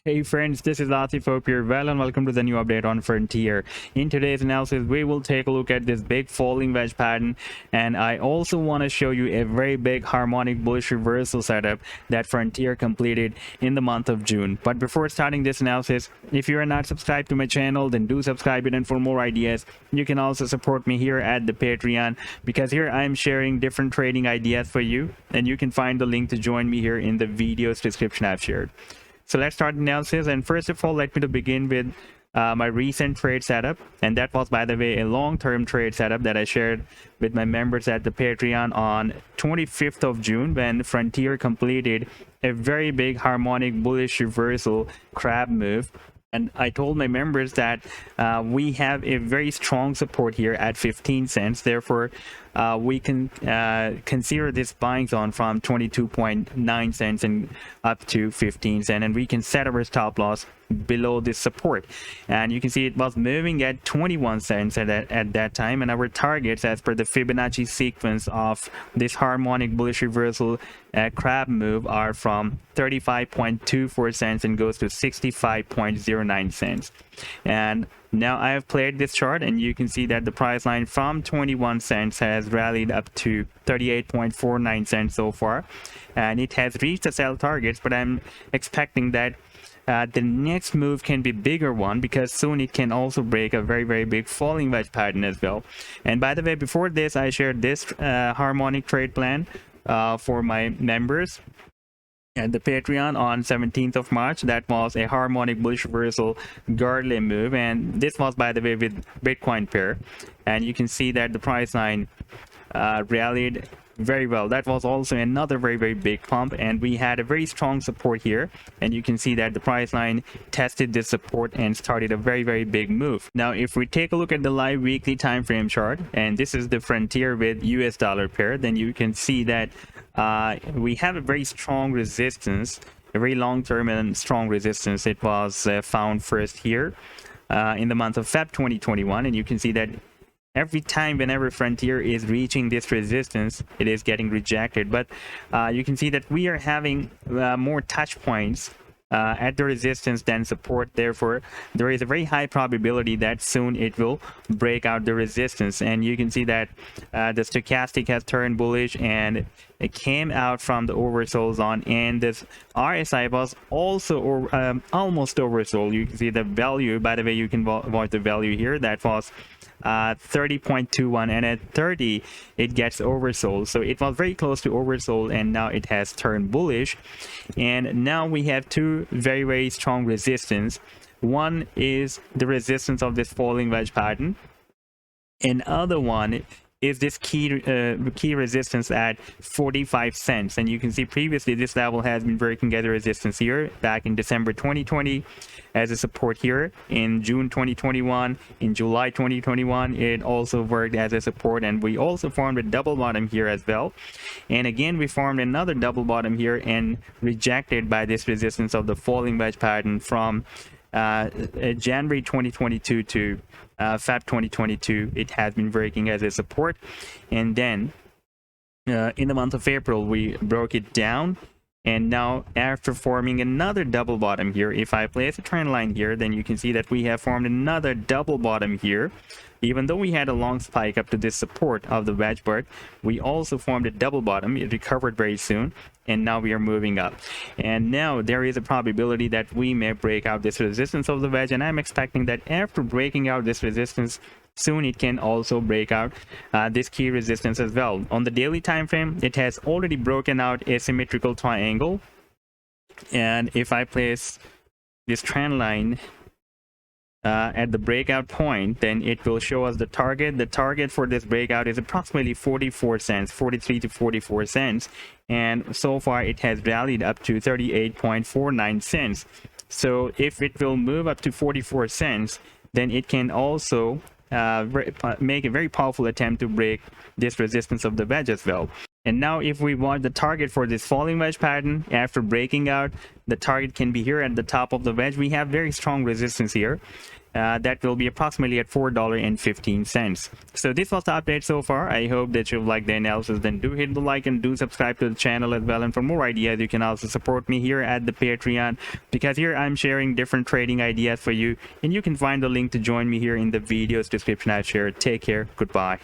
Hey friends, this is Atif. Hope you're well and welcome to the new update on Frontier. In today's analysis, we will take a look at this big falling wedge pattern, and I also want to show you a very big harmonic bullish reversal setup that Frontier completed in the month of June. But before starting this analysis, if you are not subscribed to my channel, then do subscribe it, and for more ideas, you can also support me here at the Patreon, because here I am sharing different trading ideas for you, and you can find the link to join me here in the video's description I've shared. So let's start the analysis, and first of all, let me to begin with my recent trade setup, and that was, by the way, a long-term trade setup that I shared with my members at the Patreon on 25th of June when Frontier completed a very big harmonic bullish reversal crab move. And I told my members that we have a very strong support here at 15 cents. Therefore, we can consider this buying zone from 22.9 cents and up to 15 cents. And we can set our stop loss below this support. And you can see it was moving at 21 cents at that time. And our targets, as per the Fibonacci sequence of this harmonic bullish reversal crab move, are from 35.24 cents and goes to 65.09 cents. And now I have played this chart, and you can see that the price line from 21 cents has rallied up to 38.49 cents so far, and it has reached the sell targets. But I'm expecting that the next move can be bigger one, because soon it can also break a very big falling wedge pattern as well. And by the way, before this, I shared this harmonic trade plan for my members at the Patreon on 17th of March. That was a harmonic bullish reversal Garley move, and this was, by the way, with Bitcoin pair. And you can see that the price line rallied very well. That was also another very big pump, and we had a very strong support here, and you can see that the price line tested this support and started a very big move. Now if we take a look at the live weekly time frame chart, and this is the Frontier with US dollar pair, then you can see that we have a very strong resistance, a very long-term and strong resistance. It was found first here in the month of Feb 2021, and you can see that every time whenever Frontier is reaching this resistance, it is getting rejected. But you can see that we are having more touch points at the resistance than support. Therefore, there is a very high probability that soon it will break out the resistance. And you can see that the stochastic has turned bullish, and it came out from the oversold zone, and this RSI was also almost oversold. You can see the value, by the way, you can watch the value here, that was 30.21, and at 30 it gets oversold. So it was very close to oversold, and now it has turned bullish. And now we have two very strong resistance. One is the resistance of this falling wedge pattern, and other one is this key resistance at 45 cents. And you can see previously this level has been working as a resistance here back in December 2020, as a support here in June 2021. In July 2021 it also worked as a support, and we also formed a double bottom here as well. And again we formed another double bottom here and rejected by this resistance of the falling wedge pattern from January 2022 to Feb 2022. It has been working as a support, and then in the month of April we broke it down. And now after forming another double bottom here, if I place a trend line here, then you can see that we have formed another double bottom here. Even though we had a long spike up to this support of the wedge, but we also formed a double bottom. It recovered very soon, and now we are moving up. And now there is a probability that we may break out this resistance of the wedge, and I'm expecting that after breaking out this resistance, soon it can also break out this key resistance as well. On the daily time frame, it has already broken out a symmetrical triangle, and if I place this trend line at the breakout point, then it will show us the target. The target for this breakout is approximately 44 cents, 43 to 44 cents, and so far it has rallied up to 38.49 cents. So if it will move up to 44 cents, then it can also make a very powerful attempt to break this resistance of the wedge as well. And now if we want the target for this falling wedge pattern, after breaking out, the target can be here at the top of the wedge. We have very strong resistance here, that will be approximately at $4.15. So this was the update so far. I hope that you've liked the analysis. Then do hit the like and do subscribe to the channel as well. And for more ideas, you can also support me here at the Patreon, because here I'm sharing different trading ideas for you, and you can find the link to join me here in the video's description I've shared. Take care. Goodbye.